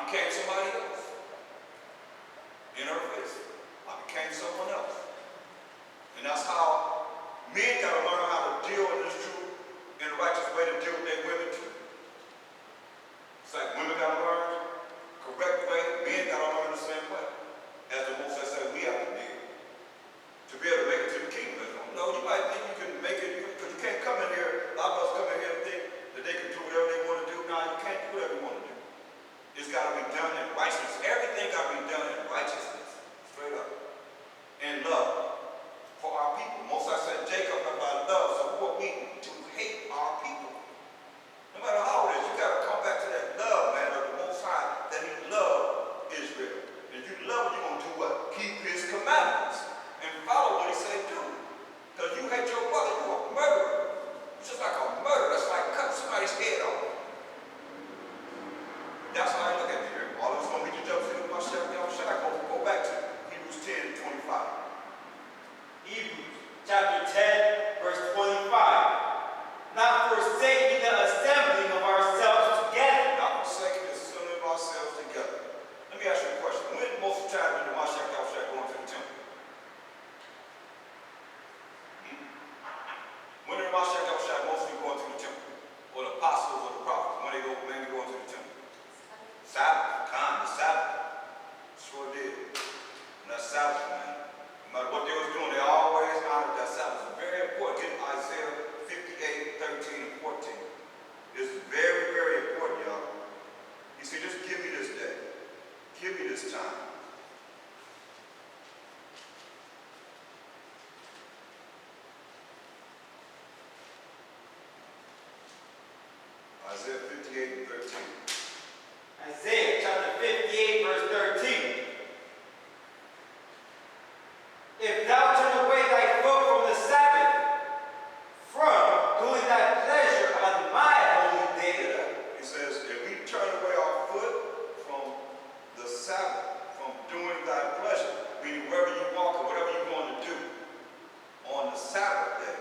became somebody else. In her face. I became someone else. And that's how men got to learn how to deal with this truth in a righteous way to deal with their women too. It's like women got to learn the correct way, men got to learn the same way. As the Most High said, we have to deal. To be able to make it to the kingdom. No, you might think you can make it, because you can't come in here, a lot of us come in here and think that they can do whatever they want to do. No, you can't do whatever you want to do. It's got to be done in righteousness. Everything got to be done in righteousness. Straight up. And love for our people. Most I said Jacob about love. So what we do hate our people. No matter how it is, you got to come back to that love, man, of the Most High, that he loved Israel. And if you love it, you're going to do what? Keep his commandments. And follow what he said do. Because you hate your brother, you're a murderer. It's just like a murder. That's like cutting somebody's head off. That's how I look at it here. All of us going to be the judges of myself. Should I go back to Hebrews 10:25? Hebrews chapter 10, verse 25. Not forsaking the assembling of ourselves together. Not forsaking the assembling of ourselves together. Let me ask you a question. When most of the time did the Mashiach Yahushua going to the temple? When did the Mashiach Yahushua mostly going to the temple? Or the apostles or the prophets? When they go mainly going to the temple? Sabbath, the Sabbath. Sure did. And that Sabbath, man. No matter what they was doing, they always honored that Sabbath. It's very important. Get Isaiah 58:13 and 14. This is very, very important, y'all. You see, just give me this day. Give me this time. Isaiah 58:13. Isaiah chapter 58, verse 13. If thou turn away thy foot from the Sabbath, from doing thy pleasure on my holy day. He says, if we turn away our foot from the Sabbath, from doing thy pleasure, meaning wherever you walk or whatever you're going to do on the Sabbath day,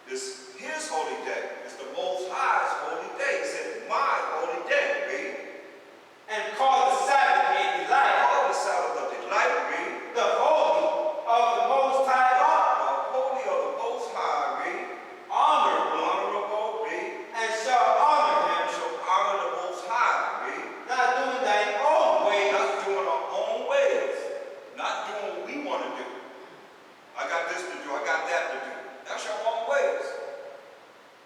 it's his holy day. It's the Most High's holy day. He said, my holy day, read. And call the Sabbath a delight. Call the Sabbath a delight, read. The holy of the Most High God. The holy of the Most High, read. Honorable, read. and shall honor him. Shall honor the Most High, read. Not doing thine own ways. Not doing our own ways. Not doing what we want to do. I got this to do. I got that to do. That's your own ways.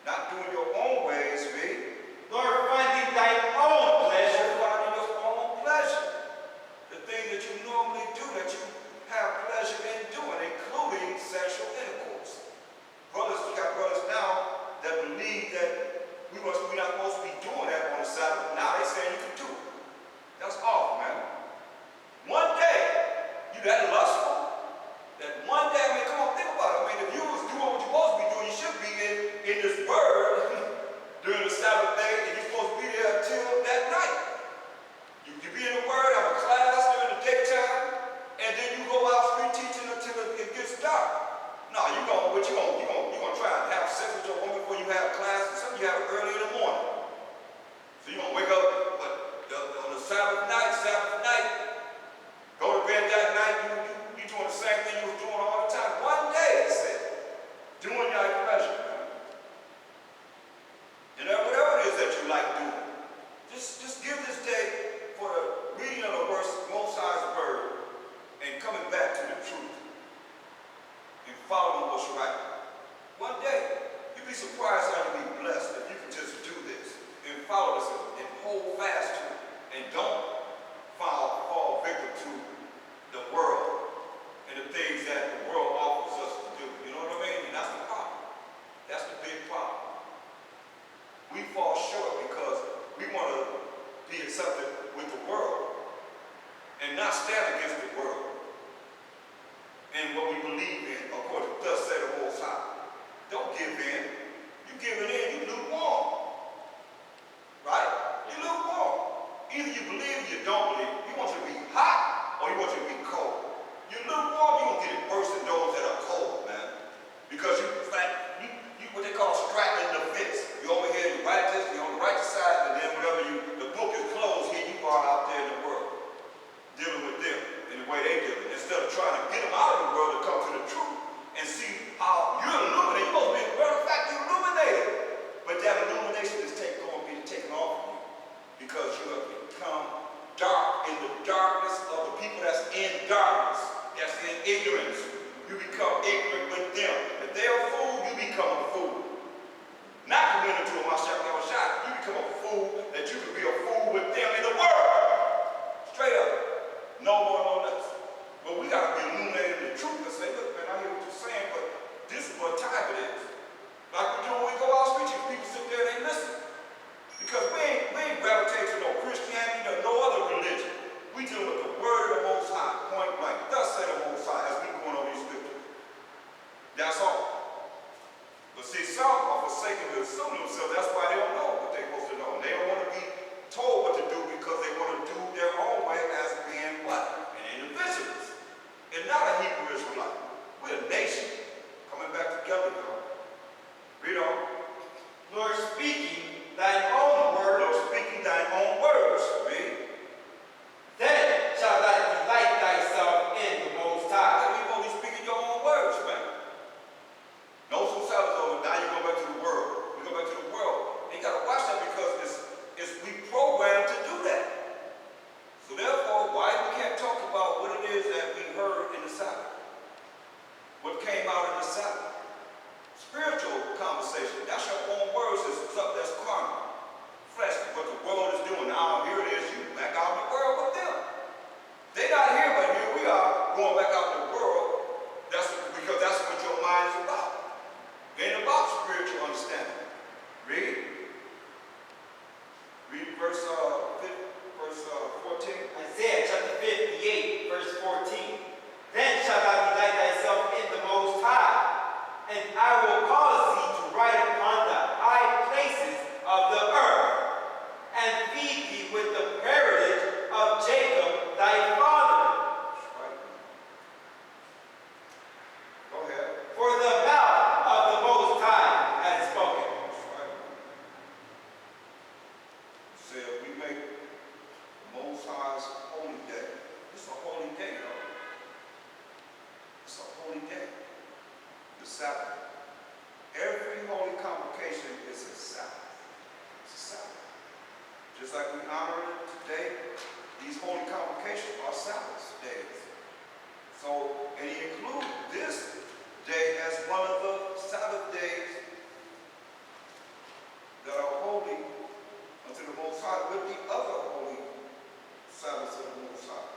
Not doing your own ways, read. Nor finding thine own pleasure. Finding your own pleasure. The thing that you normally do, that you have pleasure in doing, including sexual intercourse. Brothers, we got brothers now that believe that we're not supposed to be doing that on the Sabbath. Now they saying you can do it. That's awful, man. One day, you that lustful, that one day, I mean, come on, think about it. I mean, if you was doing what you're supposed to be doing, you should be in this word during the Sabbath day, and you're supposed to be there until that night. You be in the word, have a class during the daytime, and then you go out street teaching until it gets dark. No, you're gonna try and have sex with your woman before you have class, and some of you have it early in the morning. So you're gonna wake up on the Sabbath night, go to bed that night, you doing the same thing you was doing all the time. One day, it said, doing thy pleasure, man. And whatever it is that you like doing, just give this day for the reading of the Most High's word and coming back to the truth and following what's right. One day, you'd be surprised how you'll be blessed if you can just do this and follow this and hold fast to it and don't ignorance. You become ignorant with them. If they're a fool, you become a fool. Not committed to a Mashiach Yahushua. You become a fool that you can be a fool with them in the world. Straight up. No more, no less. But we got to be illuminated in the truth and say, look, man, I hear what you're saying, but this is what time it is. Like we do when we go out preaching, people sit there and they listen. Because we ain't gravitate to no Christianity or no other religion. We deal with the word of the Most High, point blank. Thus say the Most High as we go on these scriptures. That's all. But see, some are forsaken to assume themselves. That's why they don't know what they're supposed to know. They don't want to be told what to do because they want to do their own way as being what? An individualist. And not a Hebrew Israelite. We're a nation coming back together, y'all. Read on. Lord, speaking thine own word. Lord, speaking thine own words. Read. Then shalt thou delight thyself in the Most High. You're going to be speaking your own words, man. No Sabbath over. Now you go back to the world. We go back to the world. And you got to watch that because we programmed to do that. So therefore, why we can't talk about what it is that we heard in the Sabbath? What came out in the Sabbath? Spiritual conversation. That's your own words. It's stuff that's carnal. Flesh. What the world is doing. Now here it is. You back out in the world with them. They're not here, but here we are going back out in the world. Because that's what your mind is about. It ain't about spiritual understanding. Read. Read verse 14. Isaiah chapter 58, verse 14. Then shalt thou delight thyself in the Most High, and I will cause thee to ride upon the high places of the earth, and feed thee with the heritage of Jacob thy father. Right. Go ahead. For the mouth of the Most High has spoken. That's right. Said we make the Most High's holy day. It's a holy day, y'all. It's a holy day. The Sabbath. Every holy convocation is a Sabbath. It's a Sabbath. Just like we honor it today, these holy convocations are Sabbath days. So, and he includes this day as one of the Sabbath days that are holy unto the Most High with the other holy Sabbaths of the Most High,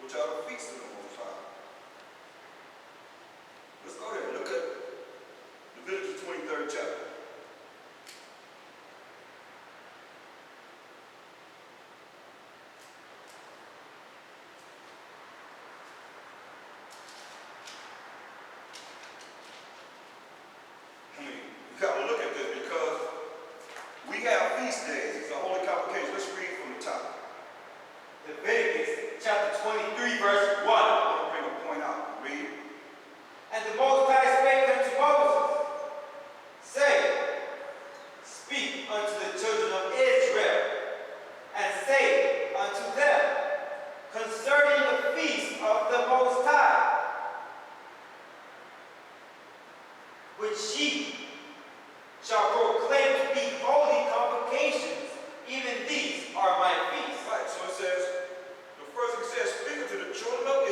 which are the feasts of the Most High. Let's go there. Look at Leviticus 23rd chapter. You got to look at this because we have feast days. It's a holy convocation. Let's read from the top. Leviticus chapter 23, verse 1. I want to bring a point out. Read. And the Most High spake unto Moses, saying, Speak unto the children of Israel, and say unto them, concerning the feast of the Most High, which ye shall proclaim to be holy convocations, even these are my feasts. Right, so it says, the first thing it says, speak to the children of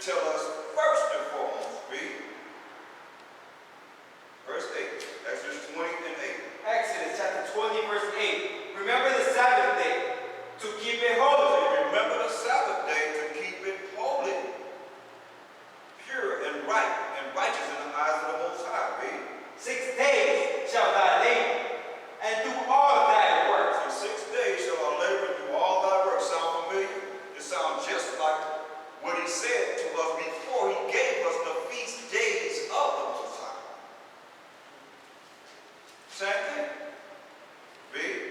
tell us first and foremost, read verse 8, Exodus 20 and 8. Exodus chapter 20, verse 8. Remember the Sabbath day to keep it holy. Remember the Sabbath day to keep it holy, pure and right and righteous in the eyes of the Most High. Read. 6 days shall thou labor and do all thy work. So 6 days shall I labor and do all thy work. Sound familiar? It sounds just like what he said to us before he gave us the feast days of the Most High. Same thing. Read.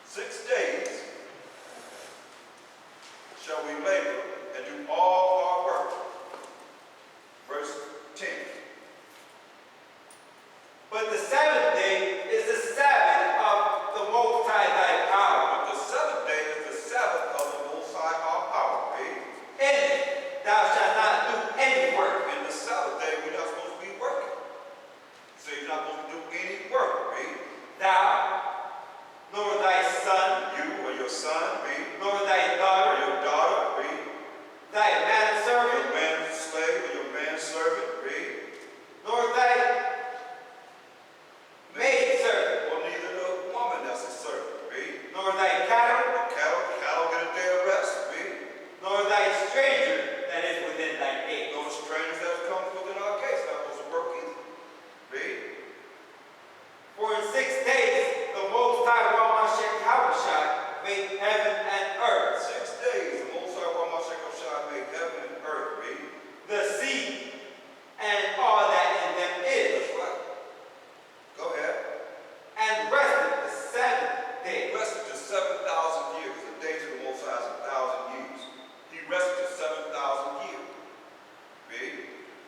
6 days shall we labor and do all our work. Verse 10. But the seventh day is the Sabbath of the Most High thy power. But the seventh day is the Sabbath of the Most High our power. Read. In it thou shalt not do any work. In the Sabbath day, we're not supposed to be working. So you're not supposed to do any work. Read. Thou, nor thy son, You or your son. Read. nor thy Or daughter, your daughter. Read. thy Your manservant, manslave or your manservant. Read. nor thy maidservant, Or neither the woman that's a servant. Read. nor thy cattle, Cattle get a day of rest. Read. nor thy stranger that is within thy gate. Those strangers that come within our gates not supposed to work either. Read. For in 6 days the Most High Shai made heaven and earth, 6 days the Most High Shai made heaven and earth. Read. the sea, and all that in them is, That's right. Go ahead. and rested the seventh day. He rested to 7,000 years. The days of the Most High is 1,000 years. He rested to 7,000 years. Read.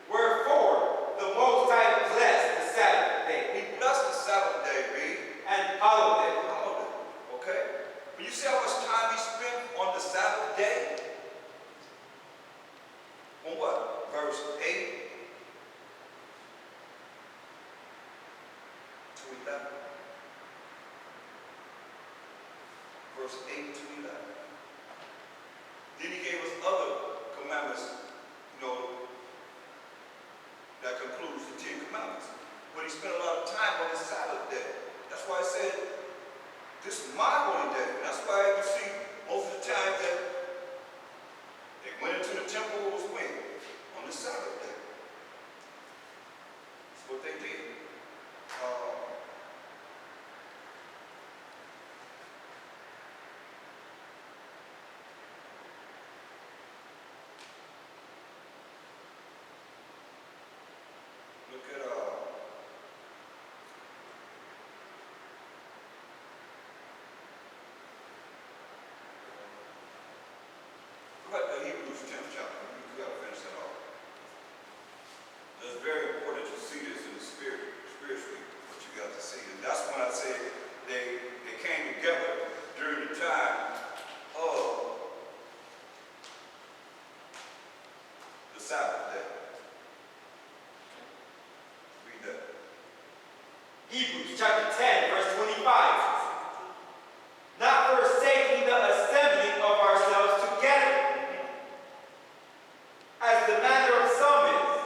Wherefore the Most High blessed the Sabbath day, He blessed the Sabbath day. Read. and hallowed it. Hallowed it. Okay? But you see how much time he spent on the Sabbath day? On what? Verse 8 to 11. Verse 8 to 11. Then he gave us other commandments, that concludes the 10 commandments. But he spent a lot of time on the Sabbath day. That's why I said, this is my holy day. And that's why you see most of the time that they went into the temple was when? On the Sabbath day. That's what they did. Look at Hebrews 10th chapter. You got to finish that off. It's very important that you see this in the spirit, spiritually, what you got to see. And that's when I said they came together during the time of the Sabbath day. Read that. Hebrews chapter 10, verse 25. Not forsaking the assembling of ourselves together, as the manner of some is,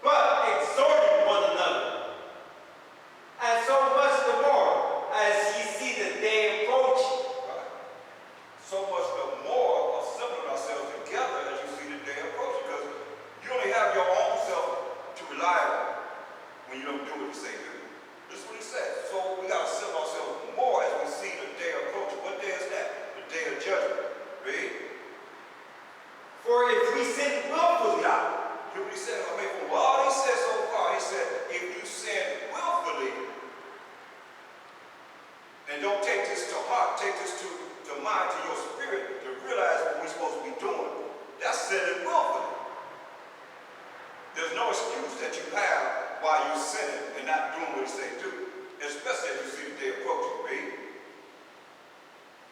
but exhorting one another, and so much the more as ye see the day approaching. Right. So much the more assembling ourselves together as you see the day approaching, because you only have your own self to rely on when you don't do what you say do. This is what he said. So we got to assemble ourselves more as we see the day approaching. What day is that? The day of judgment. Read. For if we sin willfully, Hear what he said? From all he said so far, he said, if you sin willfully, and don't take this to heart, take this to mind, to your spirit, to realize what we're supposed to be doing. That's sinning willfully. There's no excuse that you have while you're sinning and not doing what he said do, especially as you see the day approaching. Read.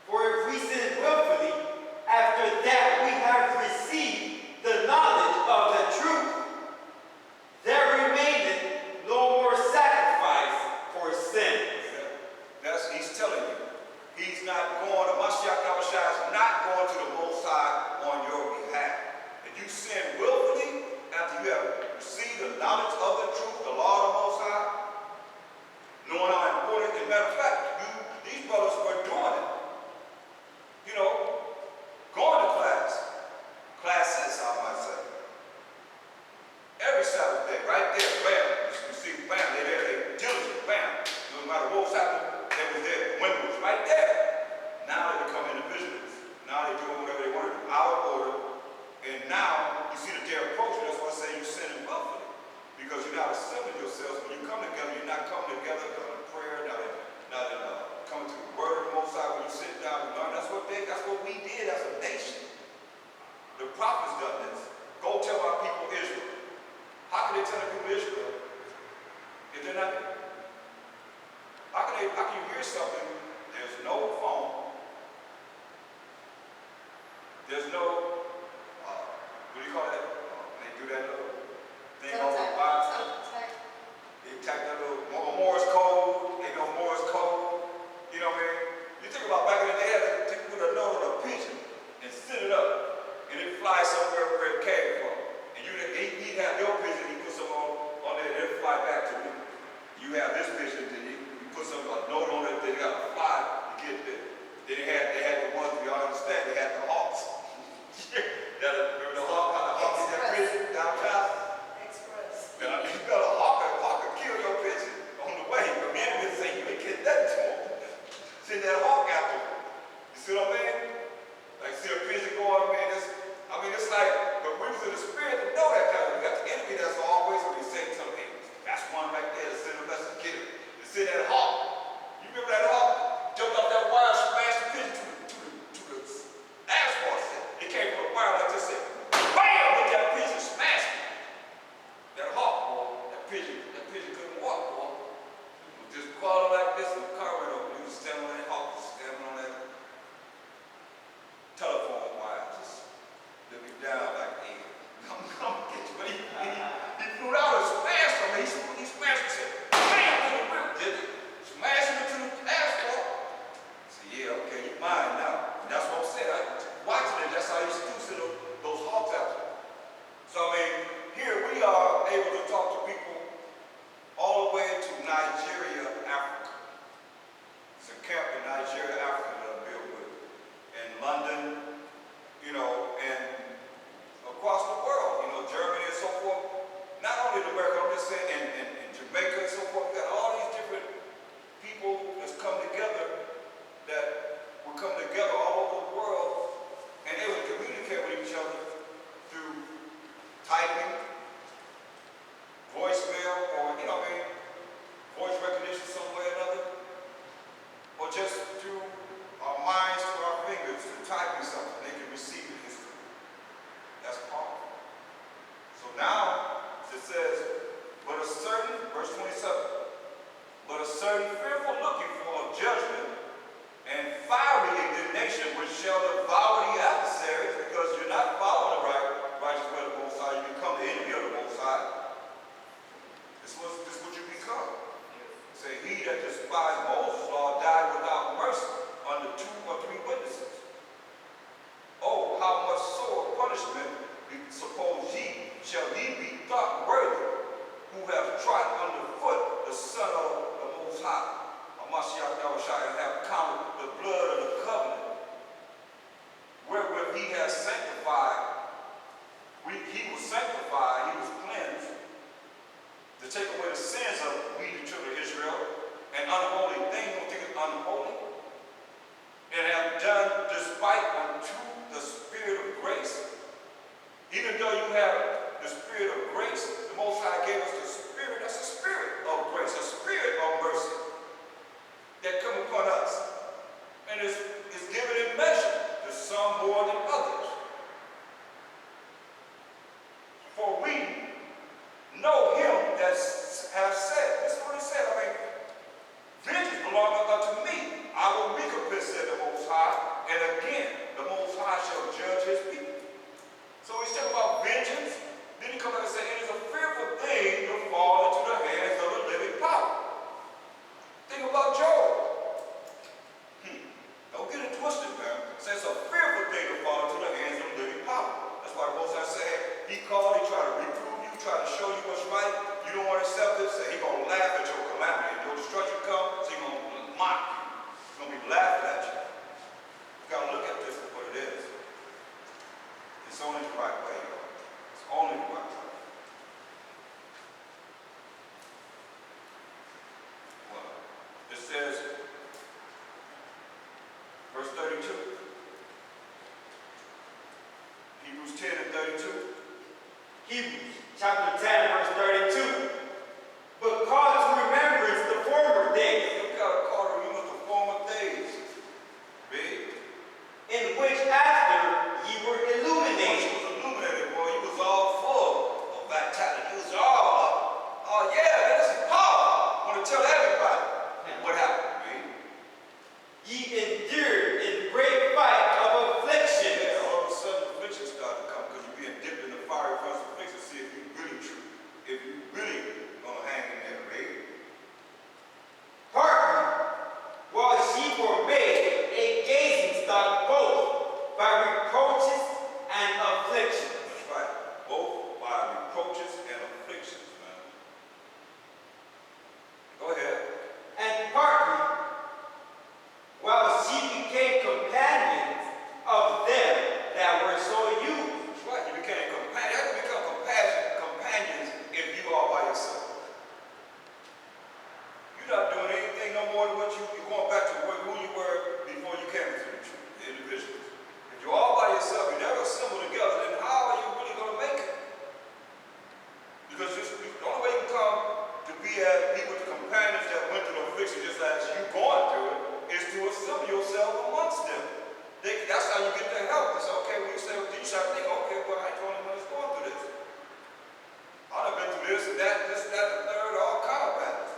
for if we sin willfully, after that we have received the knowledge of the truth, there remaineth no more sacrifice for sins. He's telling you. He's not going, Mashiach Yahushua is not because you're not assembling yourselves. When you come together, you're not coming together in prayer, not in coming to the word of the Most High. When you sit down and learn, that's what we did as a nation. The prophets done this. Go tell our people Israel. How can they tell the people Israel if they're not there? How can you hear something? There's no phone. There's no, what do you call that? They do that little thing on the bottom. They tack that little Morse code. They know Morse code. You know what I mean? You think about back in the day, they put a note on a pigeon and send it up. And it flies somewhere where it came from. And he'd have your pigeon, he put some on there, and it'll fly back to you. You have this pigeon, then you put a note on it, then you got to fly to get there. Then they had the ones, we all understand, they had the hawks. Remember the hawk, how the hawk in that pigeon downtown? Express. Now, you got a hawk could kill your pigeon on the way. But the enemy say you ain't get that to him. Send that hawk after him. You see what I mean? Like, see a pigeon going, man, it's like, but we was in the spirit to know that kind of. We got the enemy that's always when we say something, that's one right there to send a message, get it. To send that hawk. You remember that hawk? Jumped off that wire, smashed the pigeon to the asphalt. It came from the wire like this, said, bam! With that pigeon smashed it. That hawk, boy, that pigeon couldn't walk, boy. It was just crawling like this in the car went over. He was standing on that hawk, standing on that telephone wire, just looking down like, hey, come get you. But he flew out and smashed him. He smashed him, said, bam! And the whip did it. Smashed him into the asphalt. I said, yeah, okay, you're mine now. And that's what I'm saying. Watching it, that's how I used to do, send those hawks out there. So, here we are able to talk to people all the way to Nigeria, Africa. It's a camp in Nigeria, Africa that I built with. In London, and across the world, Germany and so forth. Not only in America, I'm just saying in Jamaica and so forth. We've got all these different people that's come together that will come together all over the world, and they would communicate with each other through typing, voicemail, or voice recognition some way or another, or just through our minds, through our fingers, through typing something, they can receive it instantly. That's powerful. So now it says, verse 27, but a certain fearful looking for of judgment and fiery indignation which shall devour the adversaries, because you're not following the righteous way of the Most High, you become the enemy of the Most High. This is what you become. Say, he that despised Moses' law died without mercy under 2 or 3 witnesses. Oh, how much sore punishment suppose ye shall ye be thought worthy, who have trodden underfoot the Son of the Most High. Mashiach Yahushua have counted the blood of the covenant, wherewith he has sanctified. He was sanctified, he was cleansed, to take away the sins of we, the children of Israel, and unholy things, don't think it's unholy, and have done despite unto the Spirit of grace. Even though you have the Spirit of grace, the Most High gave us the Spirit, that's a spirit of grace, a spirit of mercy that come upon us. And it's given in measure, to some more than others. For we know him that have said, this is what he said, vengeance belongeth unto me. I will recompense, said the Most High, and again the Most High shall judge his people. So he's talking about vengeance. Then he comes back and says, it is a fearful thing to fall into the hands of the living power. Think about Job. Don't get it twisted, man. It says it's a fearful thing to fall into the hands of the living power. That's why Moses said, he called, he tried to reprove you, tried to show you what's right. You don't want to accept it, so he's going to laugh at your calamity. If your destruction comes, so he's going to mock you. He's going to be laughing at you. You've got to look at this for what it is. It's only the right way, y'all. It's only the right way. Well, it says, verse 32. Hebrews 10 and 32. Hebrews chapter 10, verse 32. But call to remembrance the former days. You gotta call to remembrance the former days. Read. In which after ye were Once illuminated. you was illuminated, boy, you was all full of vitality. You was all up. Oh yeah, this is power. I want to tell everybody what happened, man. Ye endured in great fight of affliction. Yeah, all of a sudden affliction started to come because you're being dipped in the fiery furnace of affliction. See if you really true. If you really gonna hang in there, right? Partly, while ye were made a gazing stock both by reproaches and afflictions. That's right. Both by reproaches and afflictions, man. Go ahead. And partly, while ye became companions of them that were so used. That's right. You became companions. How do you become companions if you are by yourself? You're not doing anything no more than what you're going back to who you were before you came into the truth, the individuals. If you're all by yourself, you never assemble together, then how are you really going to make it? Because the only way you can come to be with the companions that went through the affliction just as you going through it is to assemble yourself amongst them. That's how you get the help. It's okay when you say, you start thinking, okay, well, I ain't the only one that's going through this. I've been through this, that, the third, all kind of battles.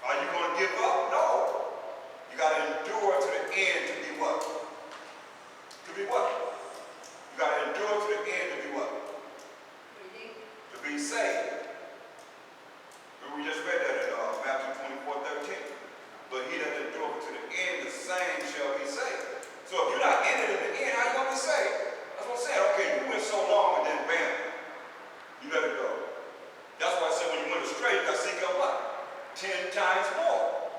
Are you going to give up? No. You got to endure to the end to be what? To be what? You got to endure to the end to be what? To be saved. Remember we just read that in Matthew 24:13. But he that endureth to the end, the same shall be saved. So if you're not in it in the end, how you going to be saved? That's what I'm saying. Okay, you went so long and then bam, you let it go. That's why I said when you went astray, you got to seek out what? 10 times more.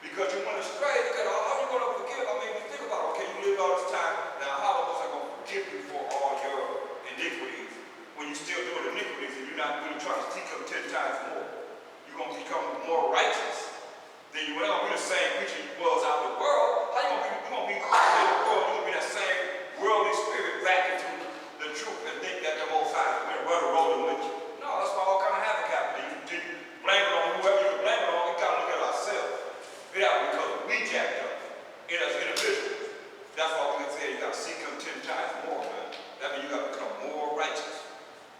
Because you went astray, because how are you going to forgive? I mean, you think about it, okay, you lived all this time, now how was I going to forgive you for all your iniquities when you're still doing iniquities and you're not really trying to seek them 10 times more? You're going to become more righteous. Then you went on, you're the same creature you was out of the world. How you going to be in the world? You're going to be that same worldly spirit back into the truth and think that the Most High is brother rolling with you. No, that's why all kind of havoc happened. You blame it on whoever you can blame it on. We got to look at ourselves. It happened because we jacked up in as individuals. That's why we can say you got to seek him 10 times more, man. That means you got to become more righteous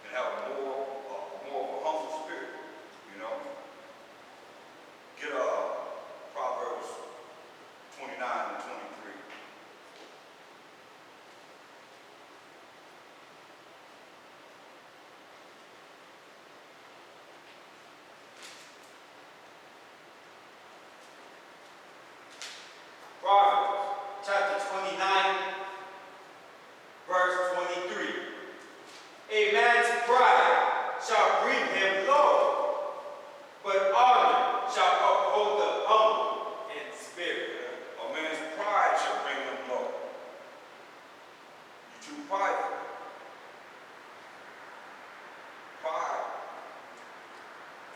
and have more of a humble spirit, you know. Get Proverbs 29 and 23. Proverbs chapter 29, verse 23. A man's pride shall bring him low, but honor shall uphold the humble in spirit. A man's pride shall bring him low. You're too prideful. Pride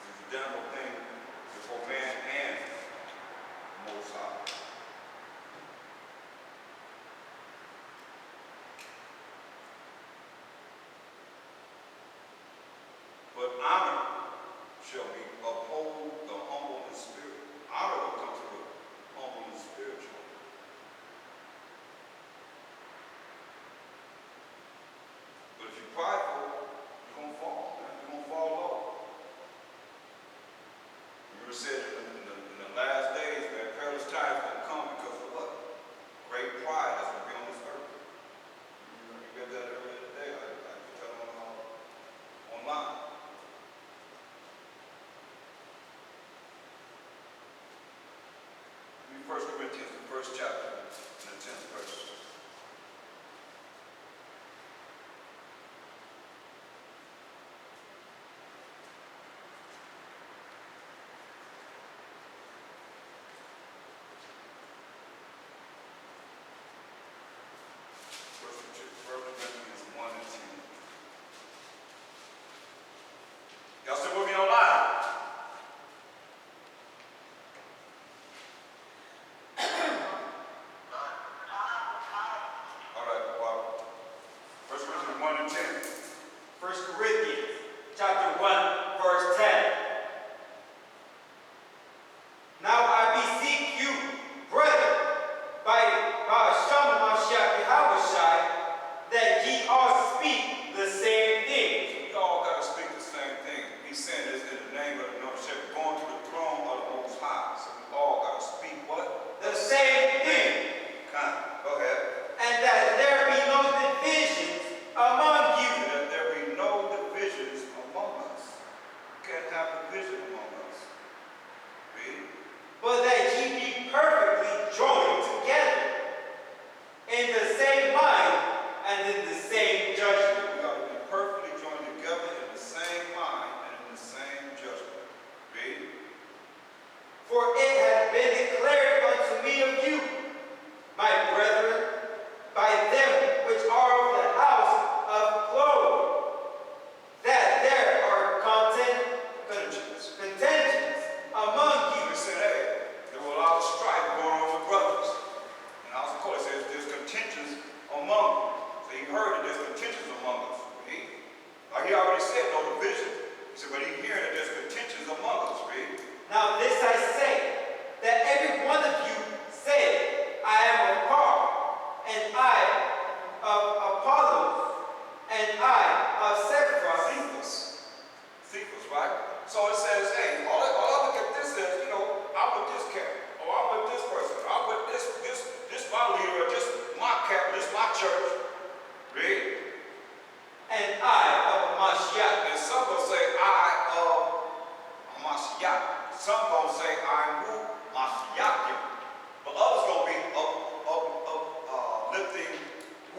is a damnable thing before man and the Most High. But honor shall be uphold the humble in spirit. Honor will come to the humble and spiritual. But if you're prideful, you're going to fall. Man. You're going to fall low. Remember it said in the last days, man, perilous times will come because of what? Great pride that's going to be on this earth. You read that earlier today. I put that online. Read 1 Corinthians, the first chapter, and the 10th verse. First Corinthians 1 and 10. Y'all still with me online?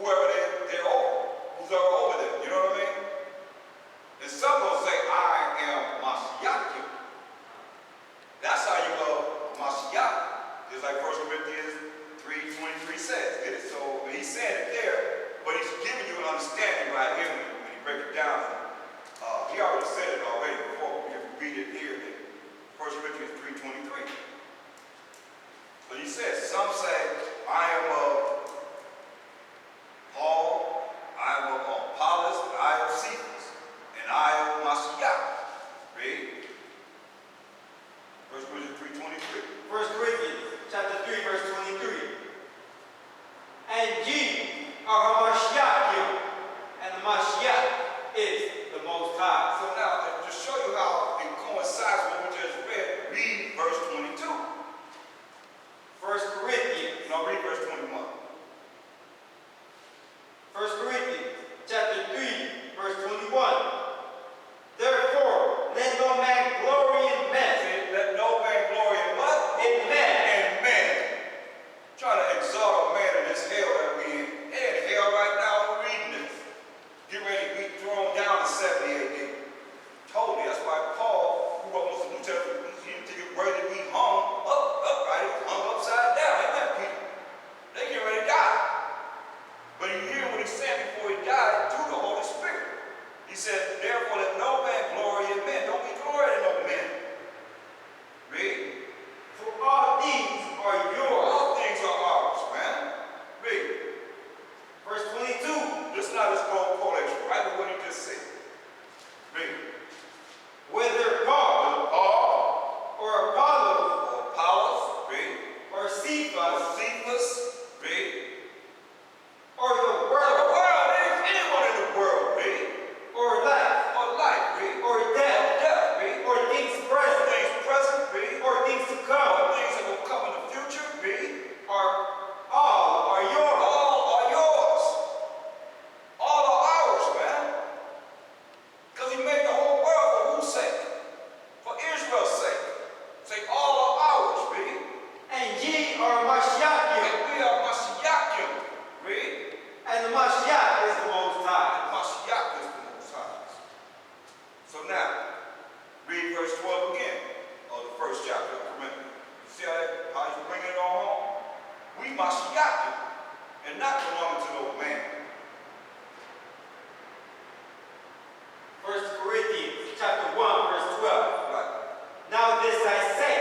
whoever they're over, who's ever over them. You know what I mean? And some will say, I am Mashiach. That's how you love Mashiach. Just like 1 Corinthians 3:23 says. Get it? So he's saying it there, but he's giving you an understanding right here when he breaks it down. He already said it already before. We have to read it here in 1 Corinthians 3:23. But he says, some say, I am of Paul, I am of Apollos, and I am Cephas, and I am Mashiach. Read. 1 Corinthians 3:23. 1 Corinthians chapter 3, verse 23. And ye are Hamashiachim, and the Mashiach is the Most High. So now, to show you how it coincides with what we just read verse 22. 1 Corinthians. Now read verse 21. 1 Corinthians chapter 3, verse 21. Therefore, let no man glory in men. Let no man glory in what? In men. In men. Trying to exalt a man in this hell that we in. They're in hell right now, we're reading this. Get ready to be thrown down to 70 AD. Totally. That's why Paul, who wrote most of the New Testament, he didn't think it worthy to be hung upright, hung upside down. Amen, Peter. They get ready to die. But you hear what he said before he died through the Holy Spirit. He said, therefore let no man glory in men. Don't be glory in no men. Read. For all things are yours. All things are ours, man. Read. Verse 22. This is not his correlation, right with what he just said. Read. Whether Paul or Apollos, read. or Cephas, read. or the Or world, the world, anyone in the world, read. or life, Or life, read. or death, Read. or things Or present, things present, read. or things to Or come, things that will come in the future, read. all are yours. All are yours. All are ours, man. Because he made the whole world for whose sake? For Israel's sake. Say, all are ours, read. And ye are Mashiachim, And we are Mashiachim, read. and the Mashiach is the Most High. Mashiach is the Most High. So now, read verse 12 again of the first chapter of Corinthians. You see how he's bringing it all home? We Mashiachim, and not belonging to no man. 1 Corinthians chapter 1, verse 12. Right. Now this I say,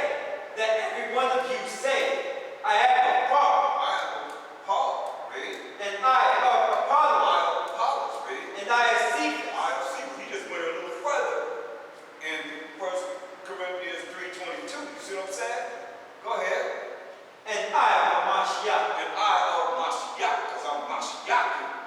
that every one of you say, I am of Paul, I am Paul, read. and I of Apollos, I am Apollos, read. and I of Cephas. I am Cephas. He just went a little further in 1 Corinthians 3:22. You see what I'm saying? Go ahead. And I am a Mashiach. And I of Mashiach, because I'm Mashiach.